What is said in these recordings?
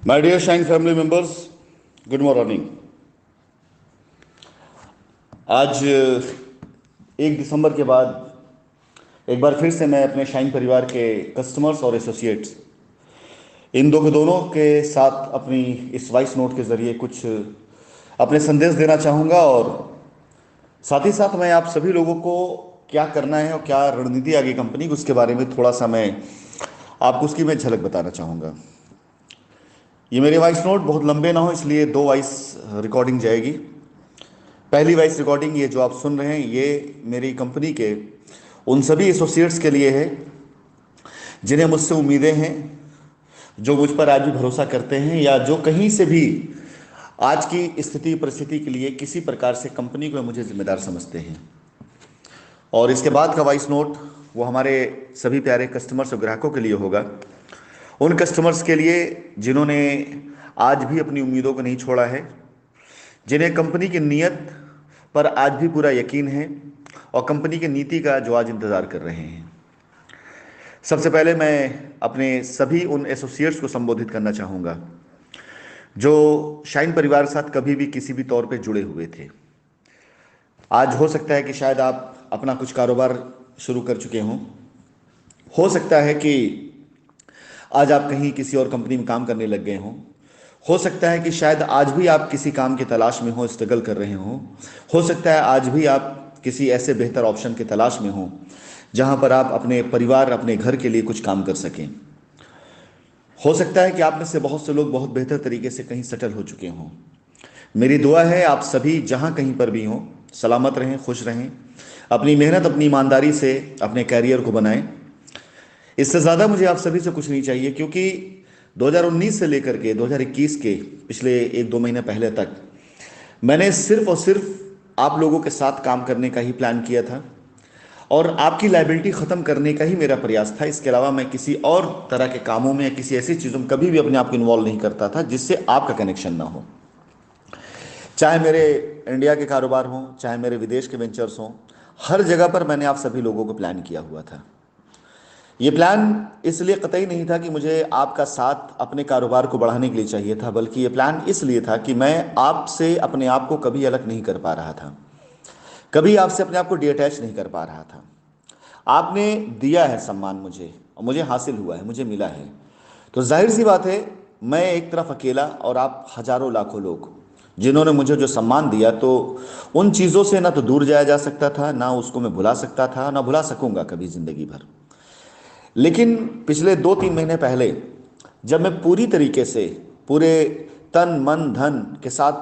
My dear Shine family members, good morning. आज 1 दिसंबर के बाद एक बार फिर से मैं अपने शाइन परिवार के कस्टमर्स और एसोसिएट्स इन दोनों के साथ अपनी इस वॉइस नोट के ज़रिए कुछ अपने संदेश देना चाहूँगा और साथ ही साथ मैं आप सभी लोगों को क्या करना है और क्या रणनीति आगे कंपनी की उसके बारे में थोड़ा सा मैं आपको उसकी मैं झलक बताना चाहूँगा। ये मेरे वॉइस नोट बहुत लंबे ना हो इसलिए 2 वॉइस रिकॉर्डिंग जाएगी। पहली वॉइस रिकॉर्डिंग ये जो आप सुन रहे हैं ये मेरी कंपनी के उन सभी एसोसिएट्स के लिए है जिन्हें मुझसे उम्मीदें हैं, जो मुझ पर आज भी भरोसा करते हैं या जो कहीं से भी आज की स्थिति परिस्थिति के लिए किसी प्रकार से कंपनी को मुझे जिम्मेदार समझते हैं। और इसके बाद का वॉइस नोट वो हमारे सभी प्यारे कस्टमर्स और ग्राहकों के लिए होगा, उन कस्टमर्स के लिए जिन्होंने आज भी अपनी उम्मीदों को नहीं छोड़ा है, जिन्हें कंपनी की नीयत पर आज भी पूरा यकीन है और कंपनी की नीति का जो आज इंतज़ार कर रहे हैं। सबसे पहले मैं अपने सभी उन एसोसिएट्स को संबोधित करना चाहूँगा जो शाइन परिवार के साथ कभी भी किसी भी तौर पे जुड़े हुए थे। आज हो सकता है कि शायद आप अपना कुछ कारोबार शुरू कर चुके हों, हो सकता है कि आज आप कहीं किसी और कंपनी में काम करने लग गए हों, हो सकता है कि शायद आज भी आप किसी काम की तलाश में हो, स्ट्रगल कर रहे हो सकता है आज भी आप किसी ऐसे बेहतर ऑप्शन की तलाश में हो जहां पर आप अपने परिवार अपने घर के लिए कुछ काम कर सकें। हो सकता है कि आप में से बहुत से लोग बहुत बेहतर तरीके से कहीं सेटल हो चुके हों। मेरी दुआ है आप सभी जहां कहीं पर भी हों सलामत रहें, खुश रहें, अपनी मेहनत अपनी ईमानदारी से अपने कैरियर को बनाएं। इससे ज़्यादा मुझे आप सभी से कुछ नहीं चाहिए, क्योंकि 2019 से लेकर के 2021 के पिछले 1-2 महीने पहले तक मैंने सिर्फ और सिर्फ आप लोगों के साथ काम करने का ही प्लान किया था और आपकी लायबिलिटी ख़त्म करने का ही मेरा प्रयास था। इसके अलावा मैं किसी और तरह के कामों में या किसी ऐसी चीज़ों में कभी भी अपने आप को इन्वॉल्व नहीं करता था जिससे आपका कनेक्शन ना हो। चाहे मेरे इंडिया के कारोबार हों, चाहे मेरे विदेश के वेंचर्स हों, हर जगह पर मैंने आप सभी लोगों को प्लान किया हुआ था। ये प्लान इसलिए कतई नहीं था कि मुझे आपका साथ अपने कारोबार को बढ़ाने के लिए चाहिए था, बल्कि ये प्लान इसलिए था कि मैं आपसे अपने आप को कभी अलग नहीं कर पा रहा था, कभी आपसे अपने आप को डिअटैच नहीं कर पा रहा था। आपने दिया है सम्मान मुझे और मुझे हासिल हुआ है, मुझे मिला है, तो जाहिर सी बात है मैं एक तरफ अकेला और आप हजारों लाखों लोग जिन्होंने मुझे जो सम्मान दिया, तो उन चीज़ों से ना तो दूर जाया जा सकता था, ना उसको मैं भुला सकता था, ना भुला सकूंगा कभी ज़िंदगी भर। लेकिन पिछले 2-3 महीने पहले जब मैं पूरी तरीके से पूरे तन मन धन के साथ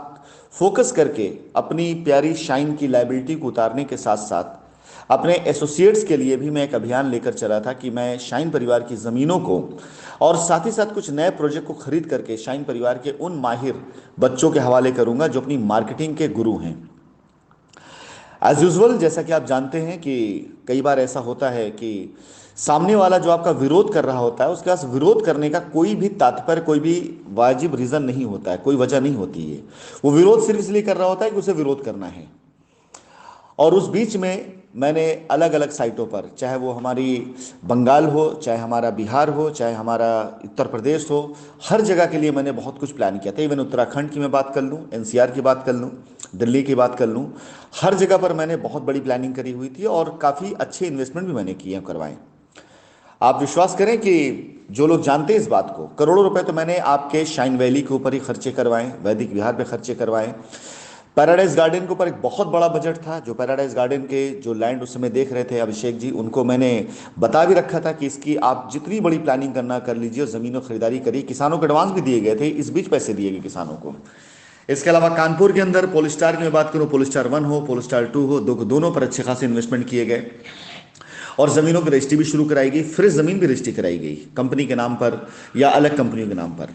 फोकस करके अपनी प्यारी शाइन की लायबिलिटी को उतारने के साथ साथ अपने एसोसिएट्स के लिए भी मैं एक अभियान लेकर चला था कि मैं शाइन परिवार की ज़मीनों को और साथ ही साथ कुछ नए प्रोजेक्ट को खरीद करके शाइन परिवार के उन माहिर बच्चों के हवाले करूंगा जो अपनी मार्केटिंग के गुरु हैं। एज यूजुअल जैसा कि आप जानते हैं कि कई बार ऐसा होता है कि सामने वाला जो आपका विरोध कर रहा होता है उसके पास विरोध करने का कोई भी तात्पर्य, कोई भी वाजिब रीज़न नहीं होता है, कोई वजह नहीं होती है। वो विरोध सिर्फ इसलिए कर रहा होता है कि उसे विरोध करना है। और उस बीच में मैंने अलग अलग साइटों पर, चाहे वो हमारी बंगाल हो, चाहे हमारा बिहार हो, चाहे हमारा उत्तर प्रदेश हो, हर जगह के लिए मैंने बहुत कुछ प्लान किया था। इवन उत्तराखंड की मैं बात कर लूँ, एनसीआर की बात कर लूँ, दिल्ली की बात कर लूँ, हर जगह पर मैंने बहुत बड़ी प्लानिंग करी हुई थी और काफ़ी अच्छे इन्वेस्टमेंट भी मैंने किए करवाए। आप विश्वास करें कि जो लोग जानते हैं इस बात को, करोड़ों रुपए तो मैंने आपके शाइन वैली के ऊपर ही खर्चे करवाए, वैदिक विहार पे खर्चे करवाए। पैराडाइज गार्डन के ऊपर एक बहुत बड़ा बजट था, जो पैराडाइज गार्डन के जो लैंड उस समय देख रहे थे अभिषेक जी, उनको मैंने बता भी रखा था कि इसकी आप जितनी बड़ी प्लानिंग करना कर लीजिए, ज़मीनों खरीदारी करिए। किसानों को एडवांस भी दिए गए थे, इस बीच पैसे दिए गए किसानों को। इसके अलावा कानपुर के अंदर पोलिस्टार की मैं बात करूँ, पोलिस्टार 1 हो, पोलिस्टार 2 हो, दोनों पर अच्छे खासे इन्वेस्टमेंट किए गए और ज़मीनों की रजिस्ट्री भी शुरू कराई गई, फ्रेश ज़मीन भी रजिस्ट्री कराई गई कंपनी के नाम पर या अलग कंपनियों के नाम पर।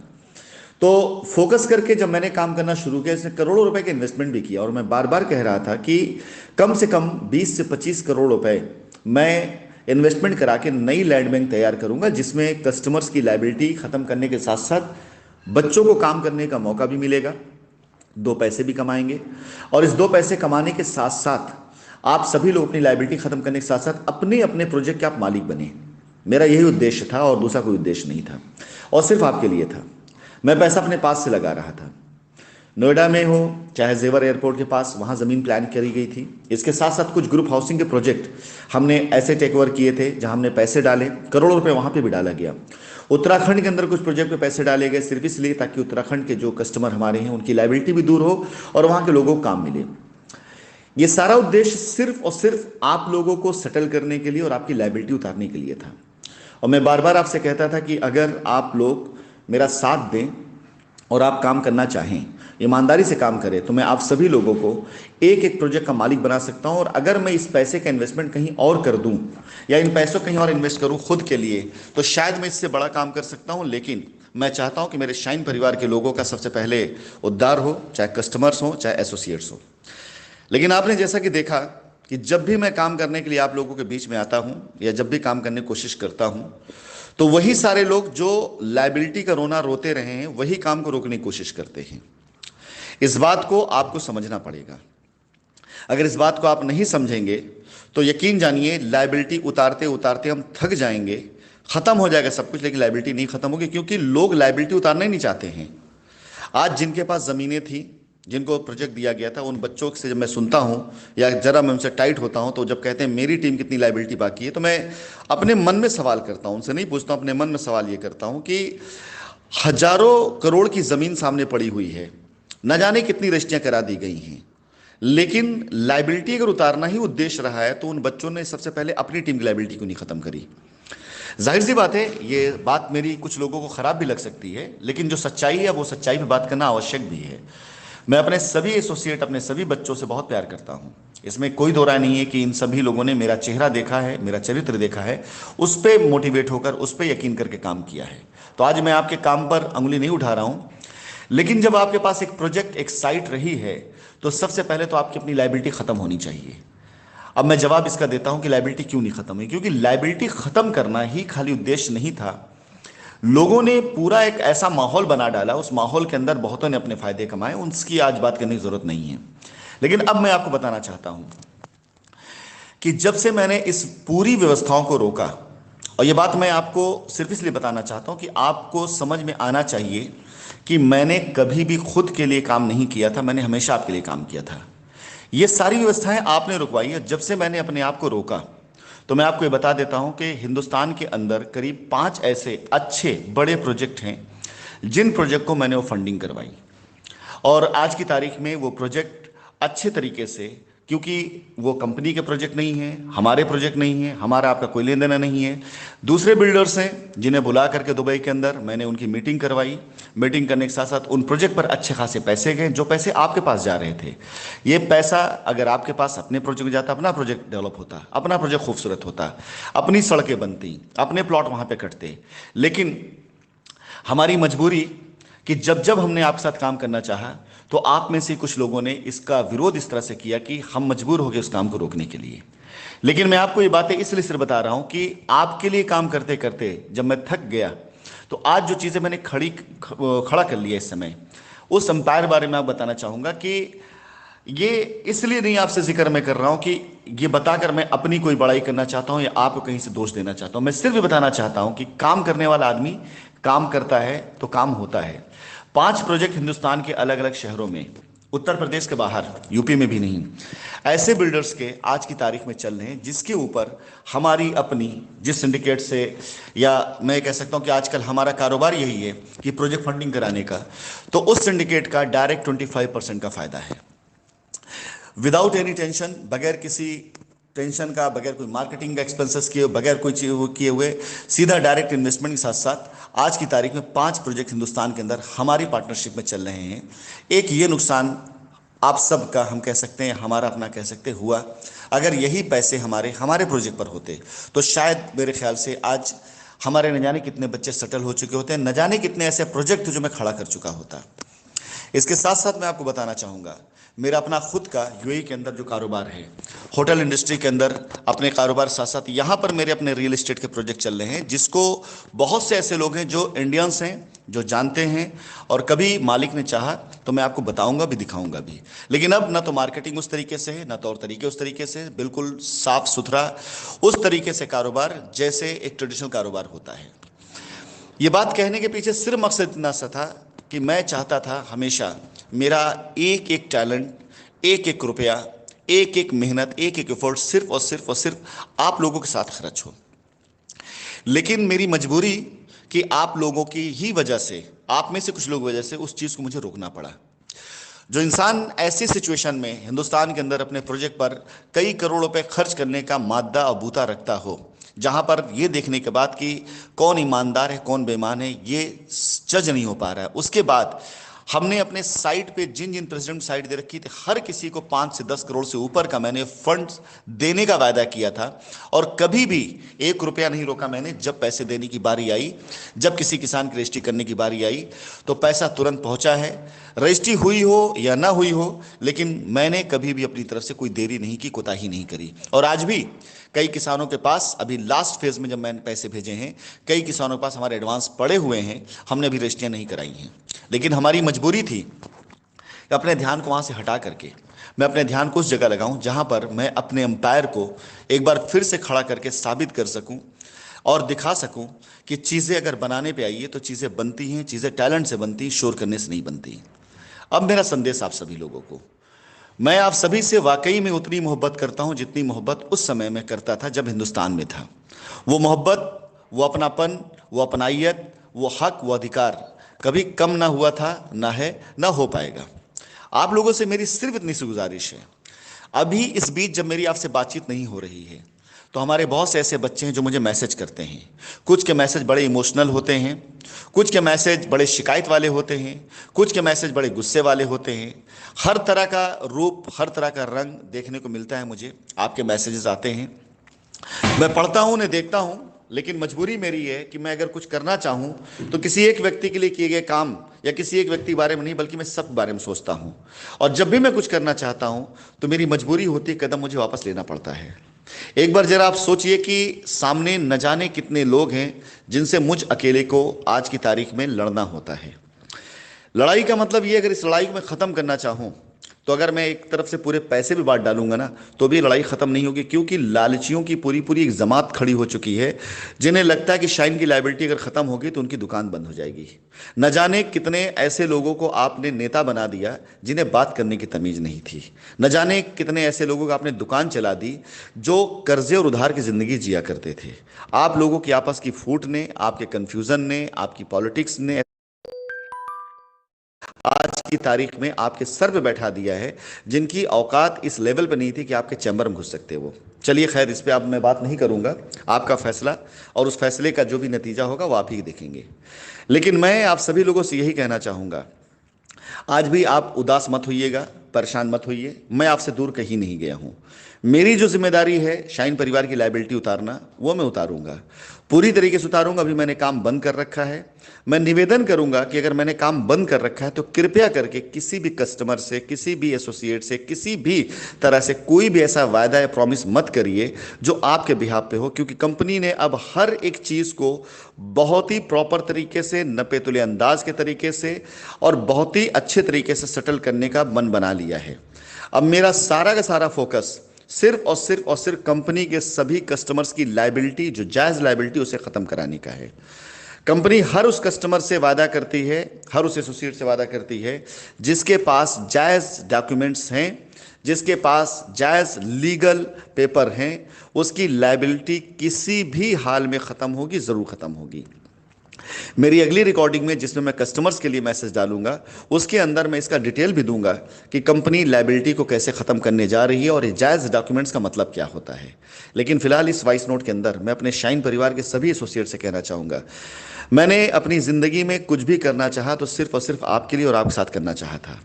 तो फोकस करके जब मैंने काम करना शुरू किया, इसने करोड़ों रुपए के इन्वेस्टमेंट भी किया और मैं बार बार कह रहा था कि कम से कम 20 से 25 करोड़ रुपए मैं इन्वेस्टमेंट करा के नई लैंड बैंक तैयार करूंगा, जिसमें कस्टमर्स की लायबिलिटी ख़त्म करने के साथ साथ बच्चों को काम करने का मौका भी मिलेगा, 2 पैसे भी कमाएंगे और इस 2 पैसे कमाने के साथ साथ आप सभी लोग अपनी लायबिलिटी ख़त्म करने के साथ साथ अपने अपने प्रोजेक्ट के आप मालिक बने। मेरा यही उद्देश्य था और दूसरा कोई उद्देश्य नहीं था और सिर्फ आपके लिए था। मैं पैसा अपने पास से लगा रहा था। नोएडा में हो चाहे जेवर एयरपोर्ट के पास, वहाँ ज़मीन प्लान करी गई थी। इसके साथ साथ कुछ ग्रुप हाउसिंग के प्रोजेक्ट हमने ऐसे टेक ओवर किए थे जहाँ हमने पैसे डाले, करोड़ों रुपए वहाँ पे भी डाला गया। उत्तराखंड के अंदर कुछ प्रोजेक्ट पे पैसे डाले गए सिर्फ इसलिए ताकि उत्तराखंड के जो कस्टमर हमारे हैं उनकी लाइबिलिटी भी दूर हो और वहाँ के लोगों को काम मिले। ये सारा उद्देश्य सिर्फ और सिर्फ आप लोगों को सेटल करने के लिए और आपकी लाइबिलिटी उतारने के लिए था। और मैं बार बार आपसे कहता था कि अगर आप लोग मेरा साथ दें और आप काम करना चाहें, ईमानदारी से काम करें, तो मैं आप सभी लोगों को एक एक प्रोजेक्ट का मालिक बना सकता हूं। और अगर मैं इस पैसे का इन्वेस्टमेंट कहीं और कर दूं या इन पैसों कहीं और इन्वेस्ट करूं खुद के लिए, तो शायद मैं इससे बड़ा काम कर सकता हूं। लेकिन मैं चाहता हूं कि मेरे शाइन परिवार के लोगों का सबसे पहले उद्धार हो, चाहे कस्टमर्स हो चाहे एसोसिएट्स हो। लेकिन आपने जैसा कि देखा कि जब भी मैं काम करने के लिए आप लोगों के बीच में आता हूं या जब भी काम करने की कोशिश करता हूं, तो वही सारे लोग जो लायबिलिटी का रोना रोते रहे हैं वही काम को रोकने की कोशिश करते हैं। इस बात को आपको समझना पड़ेगा। अगर इस बात को आप नहीं समझेंगे तो यकीन जानिए लायबिलिटी उतारते उतारते हम थक जाएंगे, खत्म हो जाएगा सब कुछ, लेकिन लायबिलिटी नहीं खत्म होगी, क्योंकि लोग लायबिलिटी उतारना ही नहीं चाहते हैं। आज जिनके पास ज़मीनें थी, जिनको प्रोजेक्ट दिया गया था, उन बच्चों से जब मैं सुनता हूं या जरा मैं उनसे टाइट होता हूं, तो जब कहते हैं मेरी टीम कितनी लायबिलिटी बाकी है, तो मैं अपने मन में सवाल करता हूं, उनसे नहीं पूछता हूं, अपने मन में सवाल ये करता हूं कि हजारों करोड़ की ज़मीन सामने पड़ी हुई है, न जाने कितनी रजिस्ट्रियां करा दी गई हैं, लेकिन लायबिलिटी अगर उतारना ही उद्देश्य रहा है तो उन बच्चों ने सबसे पहले अपनी टीम की लायबिलिटी क्यों नहीं खत्म करी। जाहिर सी बात है, ये बात मेरी कुछ लोगों को खराब भी लग सकती है, लेकिन जो सच्चाई है वो सच्चाई पे बात करना आवश्यक भी है। मैं अपने सभी एसोसिएट, अपने सभी बच्चों से बहुत प्यार करता हूं, इसमें कोई दो राय नहीं है कि इन सभी लोगों ने मेरा चेहरा देखा है, मेरा चरित्र देखा है, उस पर मोटिवेट होकर उस पर यकीन करके काम किया है। तो आज मैं आपके काम पर अंगुली नहीं उठा रहा हूं, लेकिन जब आपके पास एक प्रोजेक्ट, एक साइट रही है, तो सबसे पहले तो आपकी अपनी लायबिलिटी खत्म होनी चाहिए। अब मैं जवाब इसका देता हूं कि लायबिलिटी क्यों नहीं खत्म हुई, क्योंकि लायबिलिटी खत्म करना ही खाली उद्देश्य नहीं था। लोगों ने पूरा एक ऐसा माहौल बना डाला, उस माहौल के अंदर बहुतों ने अपने फायदे कमाए, उसकी आज बात करने की जरूरत नहीं है। लेकिन अब मैं आपको बताना चाहता हूं कि जब से मैंने इस पूरी व्यवस्थाओं को रोका, और यह बात मैं आपको सिर्फ इसलिए बताना चाहता हूं कि आपको समझ में आना चाहिए कि मैंने कभी भी खुद के लिए काम नहीं किया था, मैंने हमेशा आपके लिए काम किया था। ये सारी व्यवस्थाएं आपने रुकवाई है। जब से मैंने अपने आप को रोका, तो मैं आपको ये बता देता हूं कि हिंदुस्तान के अंदर करीब 5 ऐसे अच्छे बड़े प्रोजेक्ट हैं जिन प्रोजेक्ट को मैंने वो फंडिंग करवाई, और आज की तारीख में वो प्रोजेक्ट अच्छे तरीके से, क्योंकि वो कंपनी के प्रोजेक्ट नहीं है, हमारे प्रोजेक्ट नहीं है, हमारा आपका कोई लेन देना नहीं है, दूसरे बिल्डर्स हैं जिन्हें बुला करके दुबई के अंदर मैंने उनकी मीटिंग करवाई। मीटिंग करने के साथ साथ उन प्रोजेक्ट पर अच्छे खासे पैसे गए, जो पैसे आपके पास जा रहे थे। ये पैसा अगर आपके पास अपने प्रोजेक्ट जाता, अपना प्रोजेक्ट डेवलप होता, अपना प्रोजेक्ट खूबसूरत होता, अपनी सड़कें बनती, अपने प्लॉट वहाँ पर कटते। लेकिन हमारी मजबूरी कि जब जब हमने आपके साथ काम करना चाहा, तो आप में से कुछ लोगों ने इसका विरोध इस तरह से किया कि हम मजबूर हो गए उस काम को रोकने के लिए। लेकिन मैं आपको ये बातें इसलिए सिर्फ बता रहा हूं कि आपके लिए काम करते करते जब मैं थक गया, तो आज जो चीज़ें मैंने खड़ा कर लिया इस समय, उस एम्पायर बारे में आप बताना चाहूँगा कि ये इसलिए नहीं आपसे जिक्र मैं कर रहा हूँ कि ये बताकर मैं अपनी कोई बड़ाई करना चाहता हूँ या आपको कहीं से दोष देना चाहता हूँ। मैं सिर्फ ये बताना चाहता हूँ कि काम करने वाला आदमी काम करता है तो काम होता है। 5 प्रोजेक्ट हिंदुस्तान के अलग अलग शहरों में, उत्तर प्रदेश के बाहर, यूपी में भी नहीं, ऐसे बिल्डर्स के आज की तारीख में चल रहे हैं जिसके ऊपर हमारी अपनी जिस सिंडिकेट से, या मैं कह सकता हूं कि आजकल हमारा कारोबार यही है कि प्रोजेक्ट फंडिंग कराने का, तो उस सिंडिकेट का डायरेक्ट 25% का फायदा है, विदाउट एनी टेंशन, बगैर किसी टेंशन का, बगैर कोई मार्केटिंग का एक्सपेंसेस किए, बगैर कोई चीज किए हुए, सीधा डायरेक्ट इन्वेस्टमेंट के साथ साथ आज की तारीख में 5 प्रोजेक्ट हिंदुस्तान के अंदर हमारी पार्टनरशिप में चल रहे हैं। एक ये नुकसान आप सब का, हम कह सकते हैं, हमारा अपना कह सकते हुआ, अगर यही पैसे हमारे प्रोजेक्ट पर होते तो शायद मेरे ख्याल से आज हमारे न जाने कितने बच्चे सेटल हो चुके होते हैं, न जाने कितने ऐसे प्रोजेक्ट थे जो मैं खड़ा कर चुका होता। इसके साथ साथ मैं आपको बताना चाहूँगा, मेरा अपना खुद का यूएई के अंदर जो कारोबार है, होटल इंडस्ट्री के अंदर अपने कारोबार साथ साथ यहाँ पर मेरे अपने रियल एस्टेट के प्रोजेक्ट चल रहे हैं, जिसको बहुत से ऐसे लोग हैं जो इंडियंस हैं, जो जानते हैं, और कभी मालिक ने चाहा तो मैं आपको बताऊंगा भी, दिखाऊंगा भी। लेकिन अब ना तो मार्केटिंग उस तरीके से है, ना तौर तरीके उस तरीके से, बिल्कुल साफ सुथरा उस तरीके से कारोबार जैसे एक ट्रेडिशनल कारोबार होता है। ये बात कहने के पीछे सिर्फ मकसद इतना सा था कि मैं चाहता था हमेशा मेरा एक एक टैलेंट, एक एक रुपया, एक एक मेहनत, एक एक एफर्ट सिर्फ और सिर्फ और सिर्फ आप लोगों के साथ खर्च हो। लेकिन मेरी मजबूरी कि आप लोगों की ही वजह से, आप में से कुछ लोग वजह से उस चीज़ को मुझे रोकना पड़ा। जो इंसान ऐसी सिचुएशन में हिंदुस्तान के अंदर अपने प्रोजेक्ट पर कई करोड़ रुपए खर्च करने का मादा और बूता रखता हो, जहां पर यह देखने के बाद कि कौन ईमानदार है कौन बेईमान है ये जज नहीं हो पा रहा है, उसके बाद हमने अपने साइट पे जिन जिन प्रेसिडेंट साइट दे रखी थी हर किसी को 5 से 10 करोड़ से ऊपर का मैंने फंड देने का वायदा किया था, और कभी भी 1 रुपया नहीं रोका मैंने। जब पैसे देने की बारी आई, जब किसी किसान की रजिस्ट्री करने की बारी आई, तो पैसा तुरंत पहुंचा है। रजिस्ट्री हुई हो या ना हुई हो, लेकिन मैंने कभी भी अपनी तरफ से कोई देरी नहीं की, कोताही नहीं करी। और आज भी कई किसानों के पास, अभी लास्ट फेज में जब मैंने पैसे भेजे हैं, कई किसानों के पास हमारे एडवांस पड़े हुए हैं, हमने अभी रजिस्ट्रियां नहीं कराई हैं। लेकिन हमारी मजबूरी थी कि अपने ध्यान को वहां से हटा करके मैं अपने ध्यान को उस जगह लगाऊं जहां पर मैं अपने एम्पायर को एक बार फिर से खड़ा करके साबित कर सकूं और दिखा सकूं कि चीज़ें अगर बनाने पे आई है तो चीज़ें बनती हैं, चीज़ें टैलेंट से बनती हैं, शोर करने से नहीं बनती। अब मेरा संदेश आप सभी लोगों को, मैं आप सभी से वाकई में उतनी मोहब्बत करता हूं जितनी मोहब्बत उस समय में करता था जब हिंदुस्तान में था। वो मोहब्बत, वो अपनापन, वो अपनाइयत, वो हक, वो अधिकार कभी कम ना हुआ था, ना है, ना हो पाएगा। आप लोगों से मेरी सिर्फ इतनी सी गुजारिश है, अभी इस बीच जब मेरी आपसे बातचीत नहीं हो रही है तो हमारे बहुत से ऐसे बच्चे हैं जो मुझे मैसेज करते हैं। कुछ के मैसेज बड़े इमोशनल होते हैं, कुछ के मैसेज बड़े शिकायत वाले होते हैं, कुछ के मैसेज बड़े गुस्से वाले होते हैं। हर तरह का रूप, हर तरह का रंग देखने को मिलता है मुझे। आपके मैसेजेस आते हैं, मैं पढ़ता हूं, उन्हें देखता हूं, लेकिन मजबूरी मेरी है कि मैं अगर कुछ करना चाहूं तो किसी एक व्यक्ति के लिए किए गए काम या किसी एक व्यक्ति के बारे में नहीं, बल्कि मैं सब बारे में सोचता हूं। और जब भी मैं कुछ करना चाहता हूं तो मेरी मजबूरी होती है, कदम मुझे वापस लेना पड़ता है। एक बार जरा आप सोचिए कि सामने न जाने कितने लोग हैं जिनसे मुझ अकेले को आज की तारीख में लड़ना होता है। लड़ाई का मतलब ये, अगर इस लड़ाई को मैं ख़त्म करना चाहूँ तो अगर मैं एक तरफ से पूरे पैसे भी बांट डालूंगा ना तो भी लड़ाई ख़त्म नहीं होगी, क्योंकि लालचियों की पूरी पूरी एक जमात खड़ी हो चुकी है जिन्हें लगता है कि शाइन की लायबिलिटी अगर ख़त्म होगी तो उनकी दुकान बंद हो जाएगी। न जाने कितने ऐसे लोगों को आपने नेता बना दिया जिन्हें बात करने की तमीज़ नहीं थी। न जाने कितने ऐसे लोगों को आपने दुकान चला दी जो कर्जे और उधार की ज़िंदगी जिया करते थे। आप लोगों की आपस की फूट ने, आपके कन्फ्यूज़न ने, आपकी पॉलिटिक्स ने आज की तारीख में आपके सर पे बैठा दिया है, जिनकी औकात इस लेवल पे नहीं थी कि आपके चैम्बर में घुस सकते वो। चलिए खैर, इस पे अब मैं बात नहीं करूंगा, आपका फैसला, और उस फैसले का जो भी नतीजा होगा वो आप ही देखेंगे। लेकिन मैं आप सभी लोगों से यही कहना चाहूंगा, आज भी आप उदास मत होइएगा, परेशान मत होइए। मैं आपसे दूर कहीं नहीं गया हूं। मेरी जो जिम्मेदारी है शाइन परिवार की लायबिलिटी उतारना, वो मैं उतारूंगा, पूरी तरीके से उतारूंगा। अभी मैंने काम बंद कर रखा है। मैं निवेदन करूंगा कि अगर मैंने काम बंद कर रखा है तो कृपया करके किसी भी कस्टमर से, किसी भी एसोसिएट से, किसी भी तरह से कोई भी ऐसा वायदा या प्रॉमिस मत करिए जो आपके बिहाफ पे हो, क्योंकि कंपनी ने अब हर एक चीज़ को बहुत ही प्रॉपर तरीके से, नपे तुले अंदाज के तरीके से और बहुत ही अच्छे तरीके से सेटल करने का मन बना लिया है। अब मेरा सारा का सारा फोकस सिर्फ और सिर्फ और सिर्फ कंपनी के सभी कस्टमर्स की लायबिलिटी, जो जायज़ लायबिलिटी, उसे ख़त्म कराने का है। कंपनी हर उस कस्टमर से वादा करती है, हर उस एसोसिएट से वादा करती है जिसके पास जायज़ डॉक्यूमेंट्स हैं, जिसके पास जायज़ लीगल पेपर हैं, उसकी लायबिलिटी किसी भी हाल में ख़त्म होगी, ज़रूर ख़त्म होगी। मेरी अगली रिकॉर्डिंग में, जिसमें मैं कस्टमर्स के लिए मैसेज डालूंगा, उसके अंदर मैं इसका डिटेल भी दूंगा कि कंपनी लायबिलिटी को कैसे ख़त्म करने जा रही है और ये जायज़ डॉक्यूमेंट्स का मतलब क्या होता है। लेकिन फिलहाल इस वॉइस नोट के अंदर मैं अपने शाइन परिवार के सभी एसोसिएट से कहना चाहूँगा, मैंने अपनी ज़िंदगी में कुछ भी करना चाहा तो सिर्फ और सिर्फ आपके लिए और आपके साथ करना चाहा था।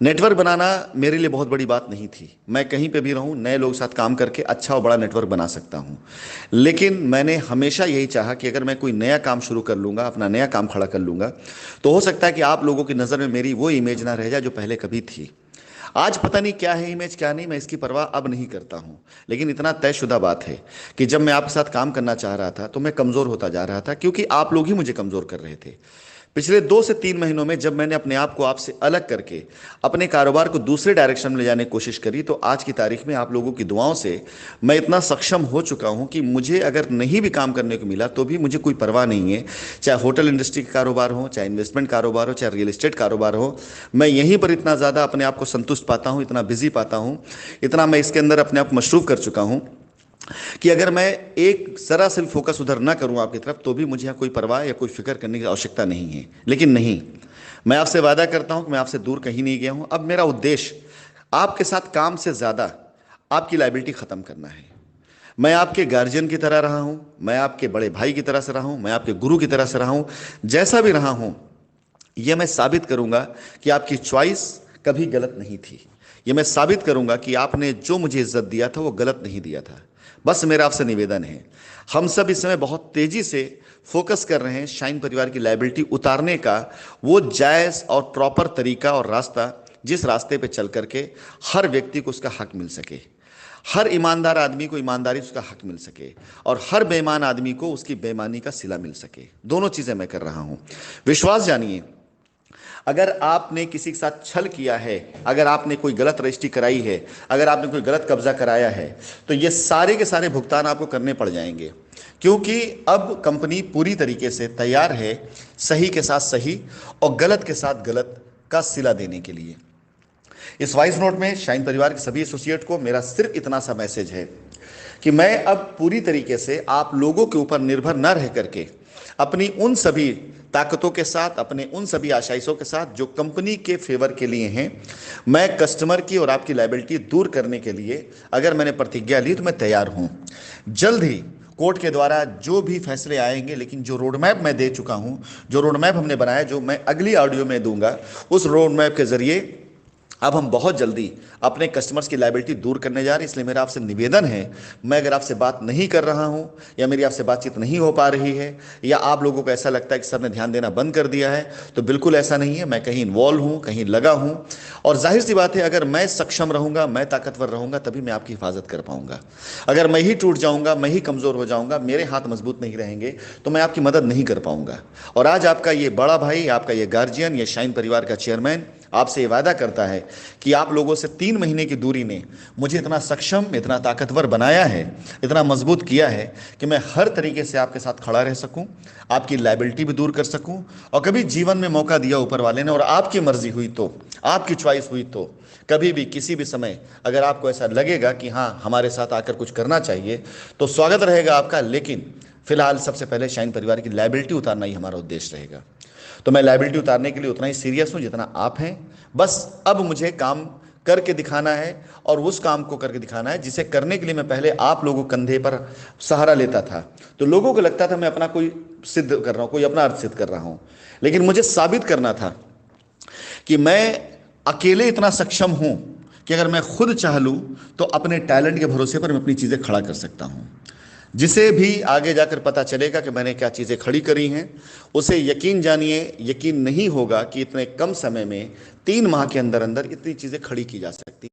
नेटवर्क बनाना मेरे लिए बहुत बड़ी बात नहीं थी। मैं कहीं पे भी रहूं, नए लोगों के साथ काम करके अच्छा और बड़ा नेटवर्क बना सकता हूं। लेकिन मैंने हमेशा यही चाहा कि अगर मैं कोई नया काम शुरू कर लूँगा, अपना नया काम खड़ा कर लूँगा, तो हो सकता है कि आप लोगों की नज़र में मेरी वो इमेज ना रह जाए जो पहले कभी थी। आज पता नहीं क्या है इमेज, क्या नहीं, मैं इसकी परवाह अब नहीं करता हूं। लेकिन इतना तयशुदा बात है कि जब मैं आपके साथ काम करना चाह रहा था तो मैं कमज़ोर होता जा रहा था, क्योंकि आप लोग ही मुझे कमज़ोर कर रहे थे। पिछले 2 से 3 महीनों में जब मैंने अपने आप को आपसे अलग करके अपने कारोबार को दूसरे डायरेक्शन में ले जाने की कोशिश करी, तो आज की तारीख में आप लोगों की दुआओं से मैं इतना सक्षम हो चुका हूं कि मुझे अगर नहीं भी काम करने को मिला तो भी मुझे कोई परवाह नहीं है। चाहे होटल इंडस्ट्री का कारोबार हो, चाहे इन्वेस्टमेंट कारोबार हो, चाहे रियल एस्टेट कारोबार हो, मैं यहीं पर इतना ज़्यादा अपने आप को संतुष्ट पाता हूँ, इतना बिजी पाता हूँ, इतना मैं इसके अंदर अपने आप को मशरूफ कर चुका हूँ कि अगर मैं एक जरा से भी फोकस उधर ना करूं आपकी तरफ तो भी मुझे यहाँ कोई परवाह या कोई फिक्र करने की आवश्यकता नहीं है। लेकिन नहीं, मैं आपसे वादा करता हूं कि मैं आपसे दूर कहीं नहीं गया हूं। अब मेरा उद्देश्य आपके साथ काम से ज़्यादा आपकी लायबिलिटी ख़त्म करना है। मैं आपके गार्जियन की तरह रहा हूं, मैं आपके बड़े भाई की तरह से रहा हूं, मैं आपके गुरु की तरह से रहा हूं। जैसा भी रहा हूं, यह मैं साबित करूंगा कि आपकी चॉइस कभी गलत नहीं थी। यह मैं साबित करूंगा कि आपने जो मुझे इज्जत दिया था वो गलत नहीं दिया था। बस मेरा आपसे निवेदन है, हम सब इस समय बहुत तेजी से फोकस कर रहे हैं शाइन परिवार की लायबिलिटी उतारने का, वो जायज़ और प्रॉपर तरीका और रास्ता जिस रास्ते पे चल करके हर व्यक्ति को उसका हक मिल सके, हर ईमानदार आदमी को ईमानदारी से उसका हक मिल सके और हर बेईमान आदमी को उसकी बेईमानी का सिला मिल सके। दोनों चीज़ें मैं कर रहा हूं। विश्वास जानिए, अगर आपने किसी के साथ छल किया है, अगर आपने कोई गलत रजिस्ट्री कराई है, अगर आपने कोई गलत कब्जा कराया है, तो ये सारे के सारे भुगतान आपको करने पड़ जाएंगे, क्योंकि अब कंपनी पूरी तरीके से तैयार है सही के साथ सही और गलत के साथ गलत का सिला देने के लिए। इस वॉइस नोट में शाइन परिवार के सभी एसोसिएट को मेरा सिर्फ इतना सा मैसेज है कि मैं अब पूरी तरीके से आप लोगों के ऊपर निर्भर न रह करके अपनी उन सभी ताकतों के साथ, अपने उन सभी आशाइशों के साथ जो कंपनी के फेवर के लिए हैं, मैं कस्टमर की और आपकी लायबिलिटी दूर करने के लिए अगर मैंने प्रतिज्ञा ली तो मैं तैयार हूं। जल्द ही कोर्ट के द्वारा जो भी फैसले आएंगे, लेकिन जो रोड मैप मैं दे चुका हूं, जो रोड मैप हमने बनाया, जो मैं अगली ऑडियो में दूंगा, उस रोड मैप के जरिए अब हम बहुत जल्दी अपने कस्टमर्स की लायबिलिटी दूर करने जा रहे हैं। इसलिए मेरा आपसे निवेदन है, मैं अगर आपसे बात नहीं कर रहा हूं या मेरी आपसे बातचीत नहीं हो पा रही है या आप लोगों को ऐसा लगता है कि सर ने ध्यान देना बंद कर दिया है, तो बिल्कुल ऐसा नहीं है। मैं कहीं इन्वॉल्व हूं, कहीं लगा हूं, और जाहिर सी बात है अगर मैं सक्षम रहूंगा, मैं ताकतवर रहूंगा, तभी मैं आपकी हिफाजत कर पाऊंगा। अगर मैं ही टूट जाऊंगा, मैं ही कमज़ोर हो जाऊंगा, मेरे हाथ मजबूत नहीं रहेंगे, तो मैं आपकी मदद नहीं कर पाऊंगा। और आज आपका ये बड़ा भाई, आपका ये गार्जियन, ये शाइन परिवार का चेयरमैन आपसे ये वादा करता है कि आप लोगों से 3 महीने की दूरी ने मुझे इतना सक्षम, इतना ताकतवर बनाया है, इतना मजबूत किया है कि मैं हर तरीके से आपके साथ खड़ा रह सकूं, आपकी लायबिलिटी भी दूर कर सकूं, और कभी जीवन में मौका दिया ऊपर वाले ने और आपकी मर्जी हुई तो, आपकी चॉइस हुई तो, कभी भी किसी भी समय अगर आपको ऐसा लगेगा कि हाँ हमारे साथ आकर कुछ करना चाहिए, तो स्वागत रहेगा आपका। लेकिन फिलहाल सबसे पहले शाइन परिवार की लायबिलिटी उतारना ही हमारा उद्देश्य रहेगा। तो मैं लायबिलिटी उतारने के लिए उतना ही सीरियस हूं जितना आप हैं। बस अब मुझे काम करके दिखाना है, और उस काम को करके दिखाना है जिसे करने के लिए मैं पहले आप लोगों कंधे पर सहारा लेता था, तो लोगों को लगता था मैं अपना कोई सिद्ध कर रहा हूं, कोई अपना अर्थ सिद्ध कर रहा हूं। लेकिन मुझे साबित करना था कि मैं अकेले इतना सक्षम हूं कि अगर मैं खुद चाह लूं तो अपने टैलेंट के भरोसे पर मैं अपनी चीज़ें खड़ा कर सकता हूं। जिसे भी आगे जाकर पता चलेगा कि मैंने क्या चीज़ें खड़ी करी हैं, उसे यकीन जानिए, यकीन नहीं होगा कि इतने कम समय में 3 माह के अंदर अंदर इतनी चीज़ें खड़ी की जा सकती।